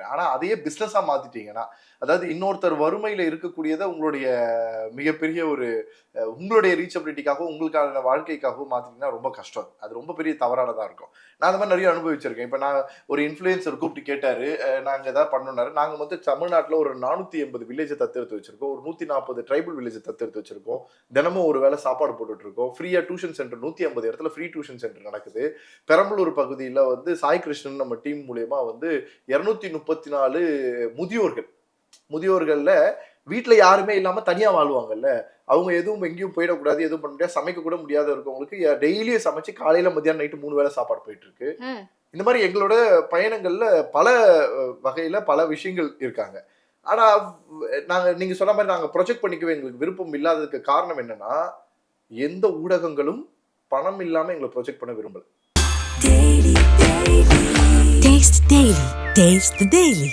சொல்றேன். ஆனா அதையே பிசினஸா மாத்திட்டீங்கன்னா, அதாவது இன்னொருத்தர் வறுமையில இருக்கக்கூடியதை உங்களுடைய மிகப்பெரிய ஒரு உங்களுடைய ரீச்சபிலிட்டிக்காகவும் உங்களுக்கான வாழ்க்கைக்காகவும் மாத்திட்டீங்கன்னா ரொம்ப கஷ்டம். அது ரொம்ப பெரிய தவறானதா இருக்கும். நான் அந்த மாதிரி நிறைய அனுபவிச்சிருக்கேன். இப்ப நான் ஒரு இன்ஃப்ளூயன்சர் கூப்பிட்டு கேட்டாரு, நாங்க ஏதாவது பண்ணணும்னாரு. நாங்க வந்து தமிழ்நாட்டுல ஒரு 480 வில்லேஜ தத்தெடுத்து வச்சிருக்கோம். ஒரு 140 ட்ரைபல் வில்லேஜ தத்தெடுத்து வச்சிருக்கோம். தினமும் ஒரு வேளை சாப்பாடு போட்டுட்டு இருக்கோம். ஃப்ரீயா டியூஷன் சென்டர் 150 இடத்துல ஃப்ரீ டியூஷன் சென்டர் நடக்குது. பெரம்பலூர் பகுதியில வந்து சாய் கிருஷ்ணன் நம்ம டீம் மூலியமா வந்து 234 முதியோர்கள் முதியோர்கள்ல வீட்டுல யாருமே இல்லாம தனியா வாழ்வாங்கல்ல, அவங்க எதுவும் எங்கேயும் போயிடக்கூடாது, எதுவும் பண்ண முடியாது, சமைக்க கூட முடியாத இருக்கவங்களுக்கு டெய்லியும் சமைச்சு காலையில மதியானம் நைட்டு 3 வேளை சாப்பாடு போயிட்டு இருக்கு. இந்த மாதிரி எங்களோட பயணங்கள்ல பல வகையில பல விஷயங்கள் இருக்காங்க. ஆனா நீங்க சொன்ன மாதிரி நாங்க ப்ரொஜெக்ட் பண்ணிக்கவே எங்களுக்கு விருப்பம் இல்லாததுக்கு காரணம் என்னன்னா, எந்த ஊடகங்களும் பணம் இல்லாம எங்களை ப்ரொஜெக்ட் பண்ண விரும்பல. Taste the Daily.